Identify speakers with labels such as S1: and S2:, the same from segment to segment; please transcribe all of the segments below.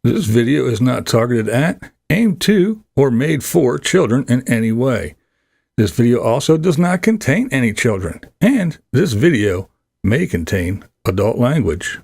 S1: This video is not targeted at, aimed to, or made for children in any way. This video also does not contain any children, and this video may contain adult language.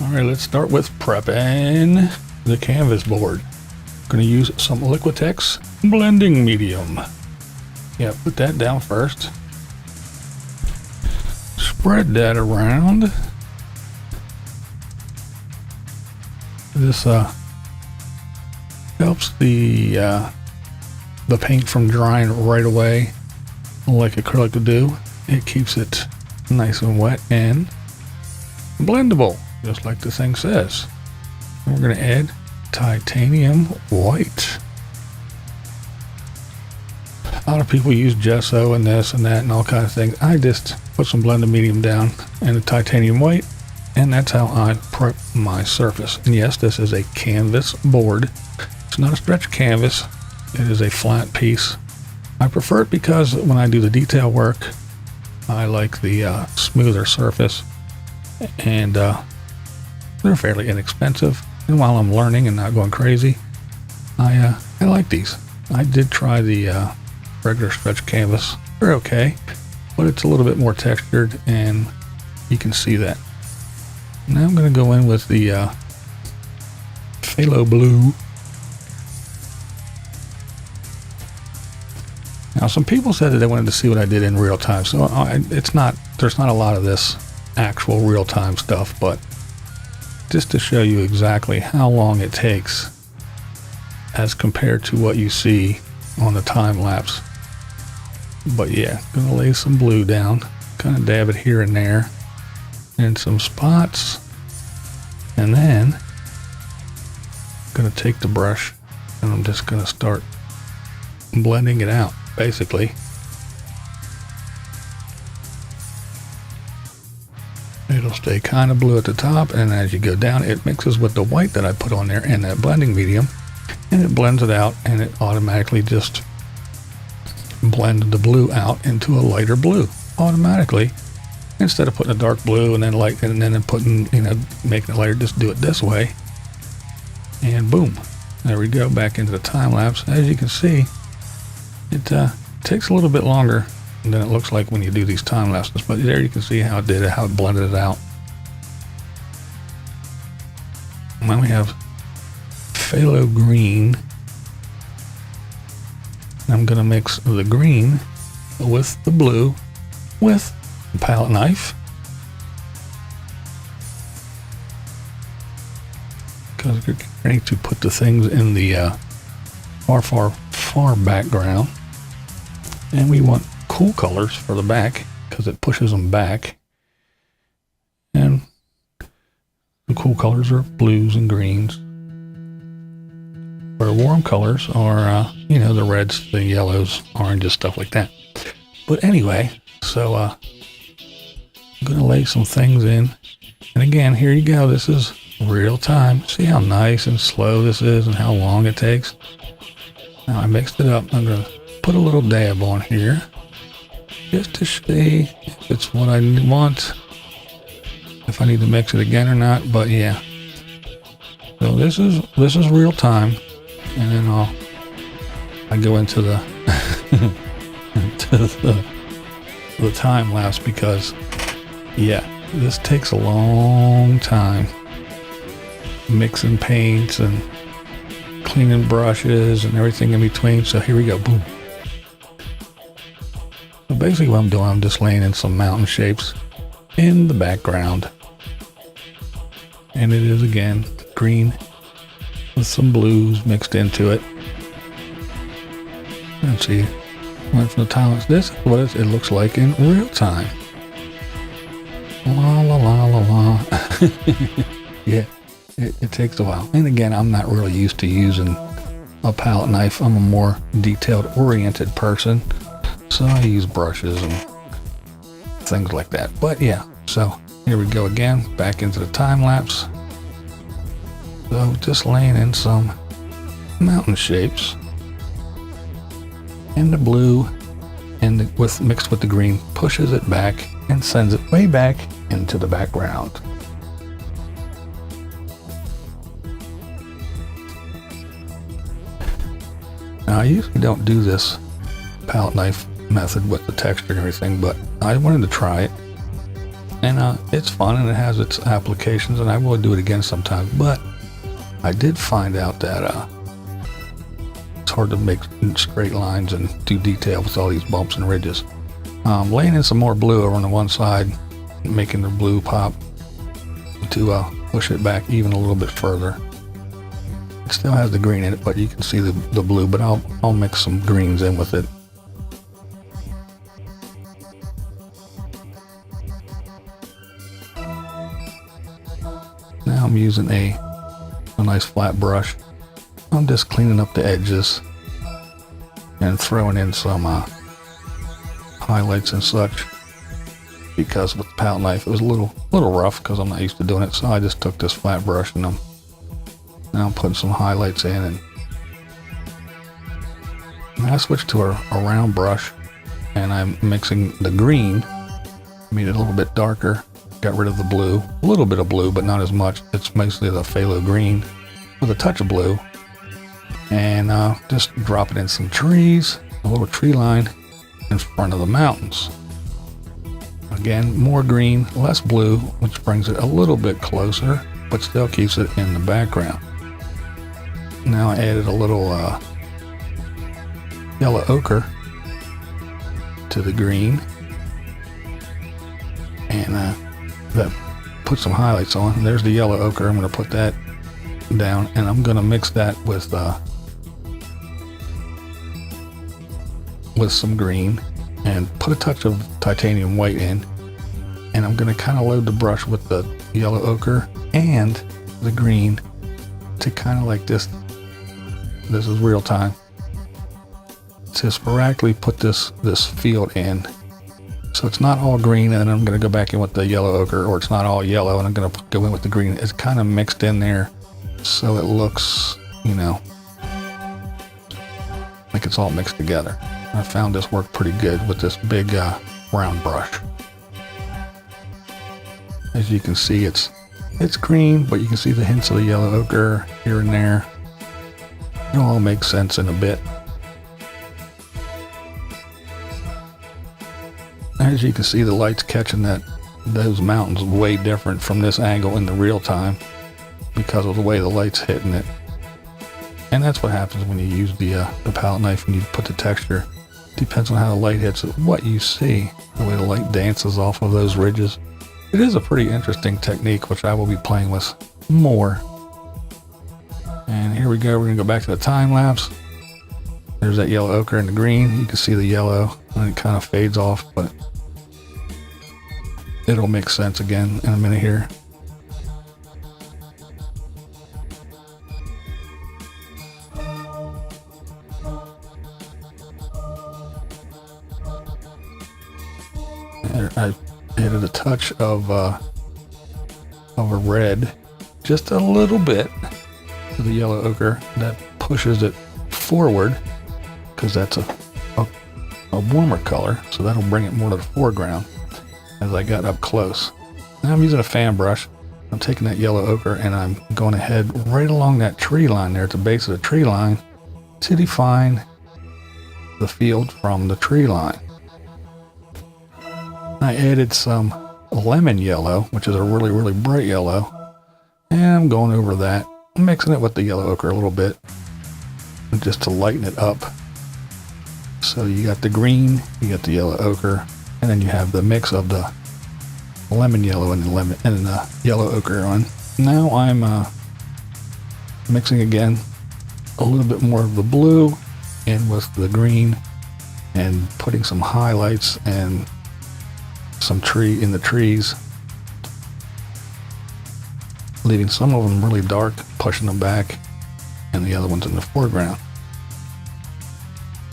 S1: Alright, let's start with prepping the canvas board. I'm going to use some Liquitex blending medium. Yeah, put that down first. Spread that around. This helps the paint from drying right away, like acrylic would do. It keeps it nice and wet and blendable, just like the thing says. And we're going to add titanium white. A lot of people use gesso and this and that and all kinds of things. I just put some blended medium down and the titanium white, and that's how I prep my surface. And yes, this is a canvas board. It's not a stretch canvas. It is a flat piece. I prefer it because when I do the detail work, I like the smoother surface, and they're fairly inexpensive. And while I'm learning and not going crazy, I like these. I did try the regular stretch canvas. They're okay, but it's a little bit more textured, and you can see that. Now I'm going to go in with the phthalo blue. Now some people said that they wanted to see what I did in real time, so there's not a lot of this actual real time stuff, but just to show you exactly how long it takes as compared to what you see on the time lapse. But yeah, gonna lay some blue down, kind of dab it here and there in some spots, and then gonna take the brush and I'm just gonna start blending it out, basically. It'll stay kind of blue at the top, and as you go down, it mixes with the white that I put on there and that blending medium, and it blends it out, and it automatically just blends the blue out into a lighter blue automatically. Instead of putting a dark blue and then light and then putting, making it lighter, just do it this way, and boom, there we go, back into the time lapse. As you can see, it takes a little bit longer than it looks like when you do these time lapses, but there you can see how it did it, how it blended it out. Now we have phthalo green. I'm going to mix the green with the blue with a palette knife, because we're ready to put the things in the far background, and we want cool colors for the back because it pushes them back, and the cool colors are blues and greens, where warm colors are the reds, the yellows, oranges, stuff like that. But anyway, so I'm gonna lay some things in, and again, here you go, this is real time. See how nice and slow this is and how long it takes. Now I mixed it up. I'm gonna put a little dab on here just to see if it's what I want, if I need to mix it again or not. But yeah, so this is real time, and then I go into the the time lapse, because yeah, this takes a long time, mixing paints and cleaning brushes and everything in between. So here we go, boom. So basically what I'm doing, I'm just laying in some mountain shapes in the background, and it is again green with some blues mixed into it. Let's see, went from the time. This is what it looks like in real time. La la la la la. Yeah, it takes a while. And again, I'm not really used to using a palette knife. I'm a more detailed oriented person, so I use brushes and things like that. But yeah, so Here we go again, back into the time lapse. So just laying in some mountain shapes. And the blue and mixed with the green pushes it back and sends it way back into the background. Now I usually don't do this palette knife method with the texture and everything, but I wanted to try it. And it's fun and it has its applications, and I will do it again sometime. But I did find out that it's hard to make straight lines and do detail with all these bumps and ridges. Laying in some more blue over on the one side, making the blue pop to push it back even a little bit further. It still has the green in it, but you can see the blue, but I'll mix some greens in with it. Now I'm using a nice flat brush. I'm just cleaning up the edges and throwing in some highlights and such, because with the palette knife it was a little rough because I'm not used to doing it. So I just took this flat brush and now I'm putting some highlights in, and I switched to a round brush and I'm mixing the green, made it a little bit darker. Got rid of the blue, a little bit of blue, but not as much. It's mostly the phthalo green with a touch of blue. And just dropping in some trees, a little tree line in front of the mountains. Again, more green, less blue, which brings it a little bit closer, but still keeps it in the background. Now I added a little yellow ochre to the green. And that put some highlights on. There's the yellow ochre. I'm going to put that down, and I'm going to mix that with some green and put a touch of titanium white in, and I'm going to kind of load the brush with the yellow ochre and the green to kind of like this is real time, to sporadically put this field in. So it's not all green and then I'm going to go back in with the yellow ochre, or it's not all yellow and I'm going to go in with the green. It's kind of mixed in there so it looks, you know, like it's all mixed together. I found this worked pretty good with this big round brush. As you can see, it's green, but you can see the hints of the yellow ochre here and there. It'll all make sense in a bit. As you can see, the light's catching those mountains way different from this angle in the real time because of the way the light's hitting it. And that's what happens when you use the palette knife and you put the texture. Depends on how the light hits it, what you see, the way the light dances off of those ridges. It is a pretty interesting technique, which I will be playing with more. And here we go. We're going to go back to the time lapse. There's that yellow ochre and the green. You can see the yellow and it kind of fades off, but it'll make sense again in a minute here. I added a touch of a red, just a little bit, to the yellow ochre. That pushes it forward because that's a warmer color, so that'll bring it more to the foreground as I got up close. Now I'm using a fan brush. I'm taking that yellow ochre and I'm going ahead right along that tree line there at the base of the tree line to define the field from the tree line. I added some lemon yellow, which is a really, really bright yellow, and I'm going over that, mixing it with the yellow ochre a little bit just to lighten it up. So you got the green, you got the yellow ochre, and then you have the mix of the lemon yellow and the yellow ochre on. Now I'm mixing again a little bit more of the blue in with the green and putting some highlights and some tree in the trees, leaving some of them really dark, pushing them back, and the other ones in the foreground.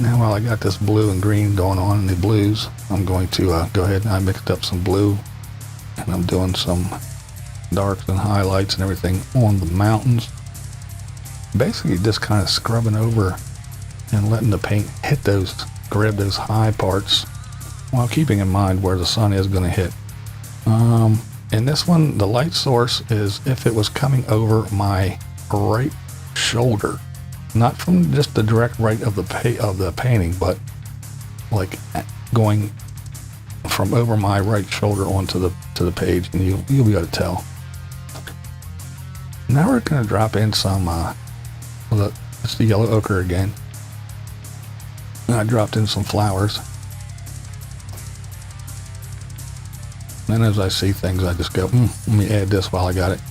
S1: Now while I got this blue and green going on in the blues, I'm going to go ahead and I mixed up some blue And I'm doing some darks and highlights and everything on the mountains. Basically just kind of scrubbing over and letting the paint hit those, grab those high parts while keeping in mind where the sun is going to hit. In this one, the light source is if it was coming over my right shoulder, not from just the direct right of the painting, but like going from over my right shoulder onto the page, and you'll be able to tell. Now we're going to drop in some it's the yellow ochre again. And I dropped in some flowers. Then as I see things, I just go, let me add this while I got it.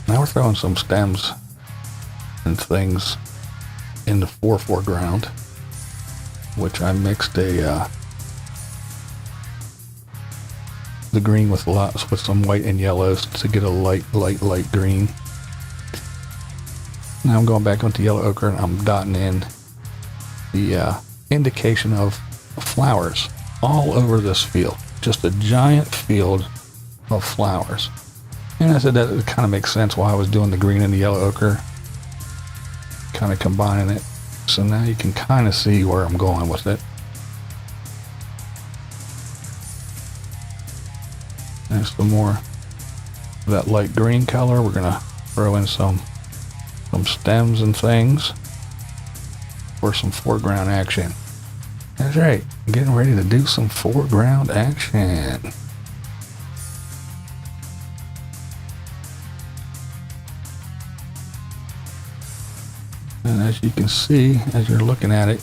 S1: Now we're throwing some stems and things in the foreground, which I mixed the green with some white and yellows to get a light green. Now I'm going back onto yellow ochre and I'm dotting in the indication of flowers all over this field. Just a giant field of flowers. And I said that it kind of makes sense why I was doing the green and the yellow ochre, kind of combining it. So now you can kind of see where I'm going with it. And some more of that light green color. We're going to throw in some stems and things for some foreground action. That's right, getting ready to do some foreground action. And as you can see, as you're looking at it,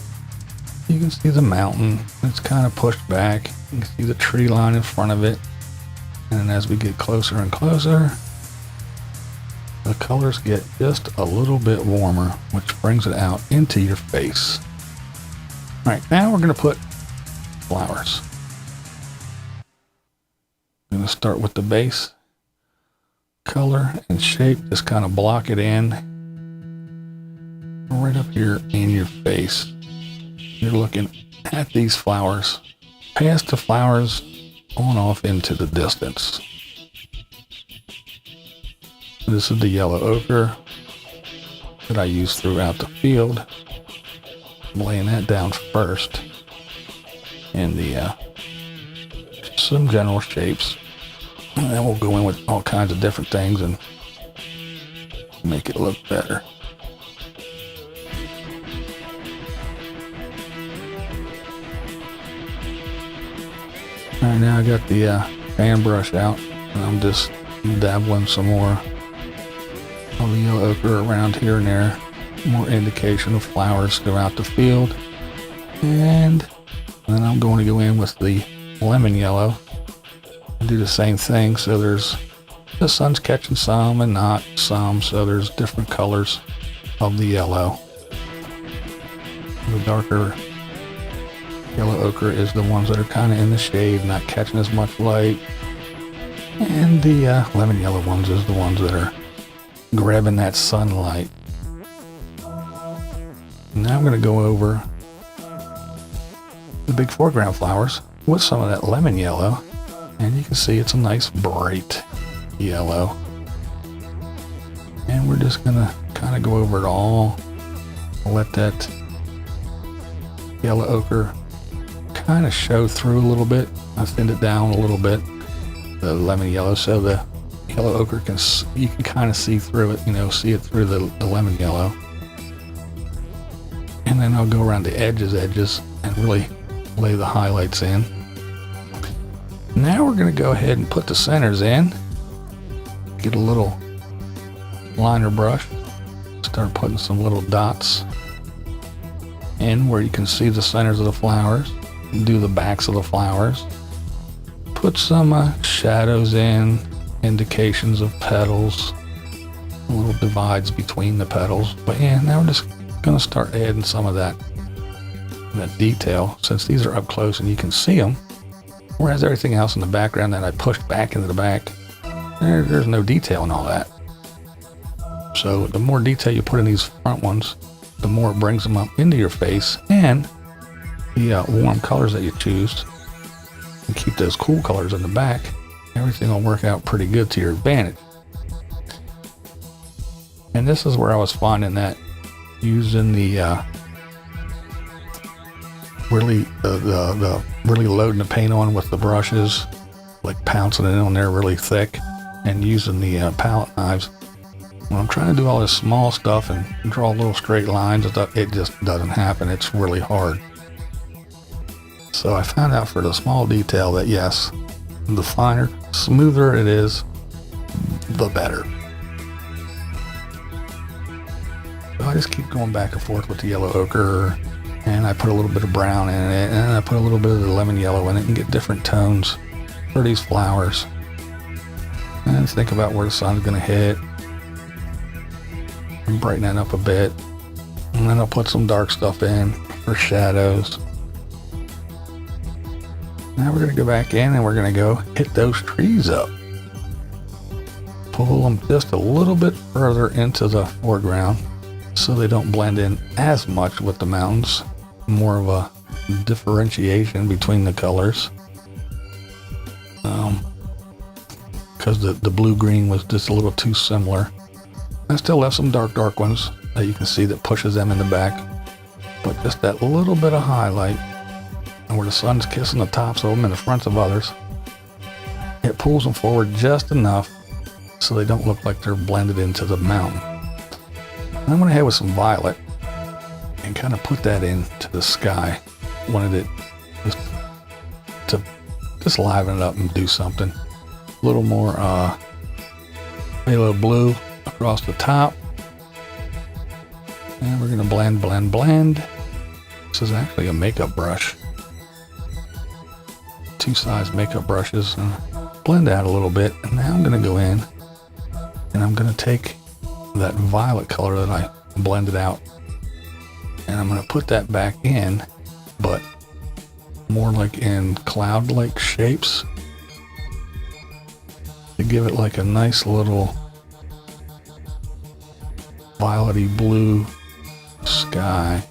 S1: you can see the mountain. It's kind of pushed back. You can see the tree line in front of it. And as we get closer and closer, the colors get just a little bit warmer, which brings it out into your face. All right, now we're going to put flowers. I'm going to start with the base color and shape. Just kind of block it in right up here in your face. You're looking at these flowers, past the flowers, on off into the distance. This is the yellow ochre that I use throughout the field. I'm laying that down first in the some general shapes, and then we'll go in with all kinds of different things and make it look better. All right, now I got the fan brush out, and I'm just dabbling some more of the yellow ochre around here and there. More indication of flowers throughout the field. And then I'm going to go in with the lemon yellow and do the same thing. So there's the sun's catching some and not some, so there's different colors of the yellow. The darker yellow ochre is the ones that are kind of in the shade, not catching as much light. And the lemon yellow ones is the ones that are grabbing that sunlight. Now I'm going to go over the big foreground flowers with some of that lemon yellow, and you can see it's a nice bright yellow. And we're just going to kind of go over it all, let that yellow ochre kind of show through a little bit. I thinned it down a little bit, the lemon yellow, so the yellow ochre you can kind of see through it, see it through the lemon yellow. And then I'll go around the edges and really lay the highlights in. Now we're going to go ahead and put the centers in. Get a little liner brush, start putting some little dots in where you can see the centers of the flowers. Do the backs of the flowers. Put some shadows in, indications of petals, little divides between the petals. But yeah, now we're just going to start adding some of that detail, since these are up close and you can see them, whereas everything else in the background that I pushed back into the back, there's no detail in all that. So the more detail you put in these front ones, the more it brings them up into your face, and the warm colors that you choose and keep those cool colors in the back, everything will work out pretty good to your advantage. And this is where I was finding that using the really loading the paint on with the brushes, like pouncing it on there really thick, and using the palette knives. When I'm trying to do all this small stuff and draw little straight lines and stuff, it just doesn't happen. It's really hard. So I found out for the small detail that yes, the finer, smoother it is, the better. So I just keep going back and forth with the yellow ochre, and I put a little bit of brown in it, and I put a little bit of the lemon yellow in it and get different tones for these flowers. And think about where the sun's going to hit and brighten that up a bit. And then I'll put some dark stuff in for shadows. Now we're going to go back in and we're going to go hit those trees up. Pull them just a little bit further into the foreground so they don't blend in as much with the mountains. More of a differentiation between the colors. Because the blue-green was just a little too similar. I still left some dark ones that you can see that pushes them in the back. But just that little bit of highlight, and where the sun's kissing the tops of them and the fronts of others, it pulls them forward just enough so they don't look like they're blended into the mountain. I'm going to head with some violet and kind of put that into the sky. Wanted it just liven it up and do something. A little more phthalo blue across the top. And we're going to blend. This is actually a makeup brush. 2 size makeup brushes. Blend out a little bit. And now I'm going to go in and I'm going to take that violet color that I blended out, and I'm going to put that back in, but more like in cloud-like shapes to give it like a nice little violety blue sky.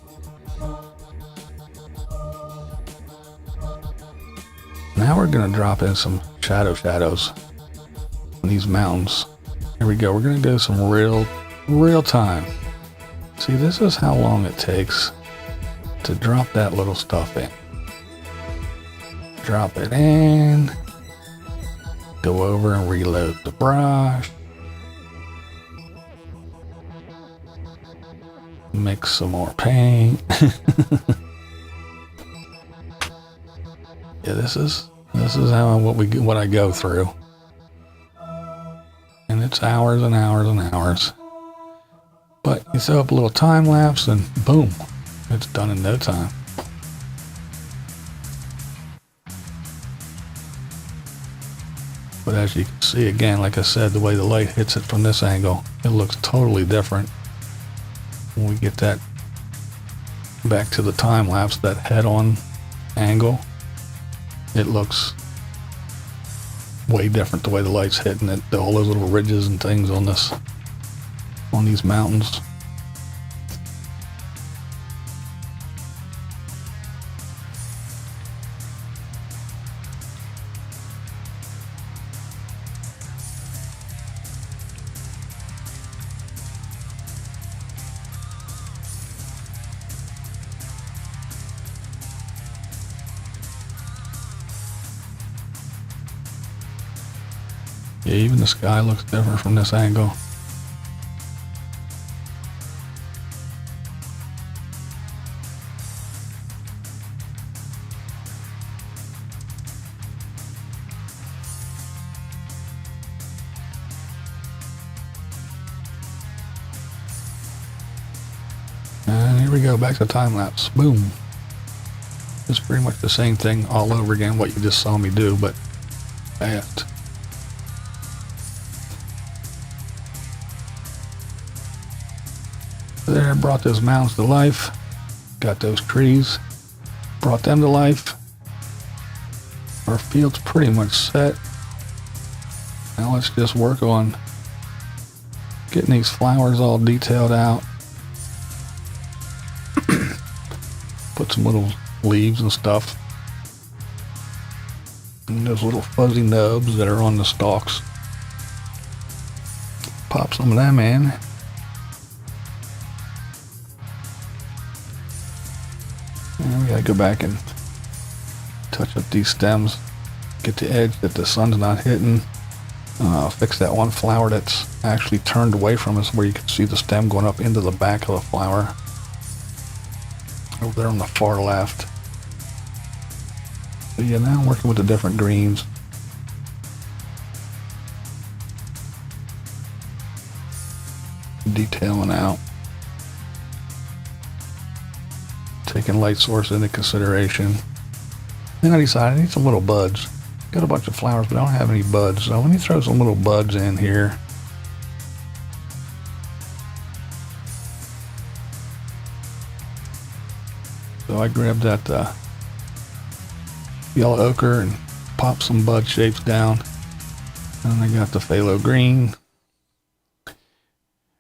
S1: Now we're going to drop in some shadows on these mountains. Here we go. We're going to go some real time. See, this is how long it takes to drop that little stuff in. Drop it in. Go over and reload the brush. Mix some more paint. Yeah, this is how what I go through. And it's hours and hours and hours. But you throw up a little time lapse and boom, it's done in no time. But as you can see, again, like I said, the way the light hits it from this angle, it looks totally different. When we get that back to the time lapse, that head-on angle, it looks way different the way the light's hitting it. All those little ridges and things on these mountains. Yeah, even the sky looks different from this angle. And here we go, back to time lapse. Boom. It's pretty much the same thing all over again, what you just saw me do, but fast. There, brought those mountains to life. Got those trees, brought them to life. Our field's pretty much set. Now let's just work on getting these flowers all detailed out. Put some little leaves and stuff. And those little fuzzy nubs that are on the stalks. Pop some of them in. And we gotta go back and touch up these stems. Get the edge that the sun's not hitting. Fix that one flower that's actually turned away from us where you can see the stem going up into the back of the flower. Over there on the far left. So yeah, now I'm working with the different greens. Detailing out. Taking light source into consideration. Then I decided I need some little buds. Got a bunch of flowers, but I don't have any buds, so let me throw some little buds in here. So I grabbed that yellow ochre and popped some bud shapes down. And I got the phthalo green.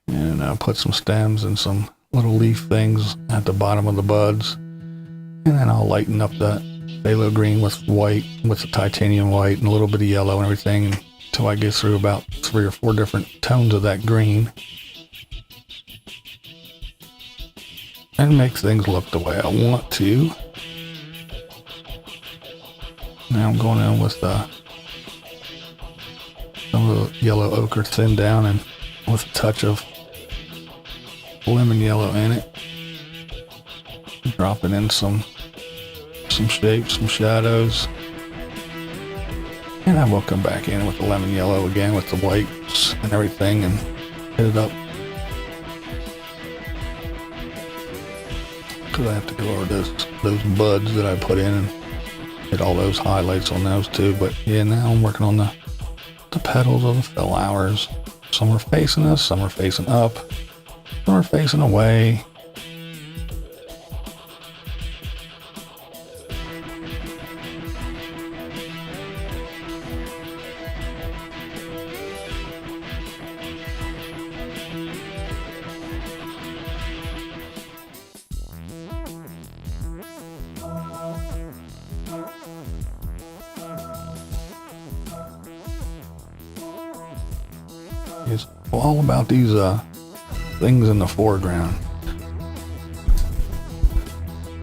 S1: And I put some stems and some little leaf things at the bottom of the buds. And then I'll lighten up that phthalo green with white, with the titanium white and a little bit of yellow and everything until I get through about 3 or 4 different tones of that green. And make things look the way I want to. Now I'm going in with some of the yellow ochre thinned down and with a touch of lemon yellow in it. Dropping in some shapes, some shadows. And I will come back in with the lemon yellow again with the whites and everything and hit it up. Because I have to go over those buds that I put in and hit all those highlights on those too. But yeah, now I'm working on the petals of the flowers. Some are facing us, some are facing up, some are facing away. It's all about these things in the foreground.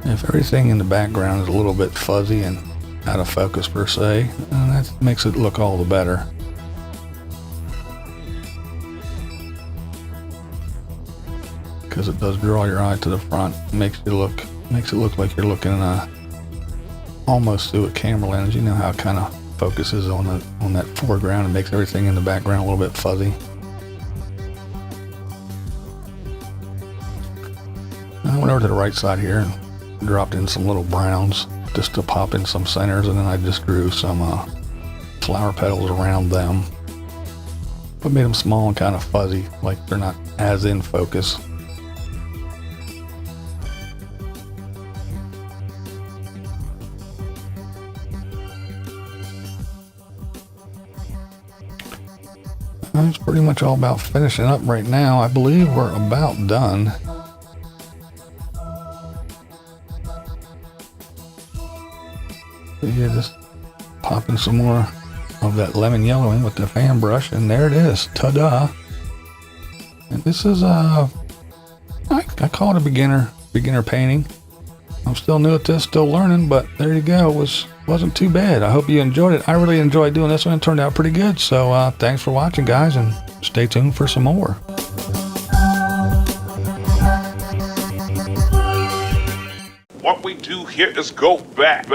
S1: If everything in the background is a little bit fuzzy and out of focus per se, that makes it look all the better. Because it does draw your eye to the front. Makes it look like you're looking almost through a camera lens. You know how it kind of focuses on that foreground and makes everything in the background a little bit fuzzy. I went over to the right side here and dropped in some little browns just to pop in some centers, and then I just drew some flower petals around them, but made them small and kind of fuzzy, like they're not as in focus. It's pretty much all about finishing up right now. I believe we're about done. So yeah, just popping some more of that lemon yellow in with the fan brush, and there it is. Ta-da! And this is I call it a beginner painting. I'm still new at this, still learning, but there you go. It wasn't too bad. I hope you enjoyed it. I really enjoyed doing this one. It turned out pretty good. So thanks for watching, guys, and stay tuned for some more.
S2: What we do here is go back.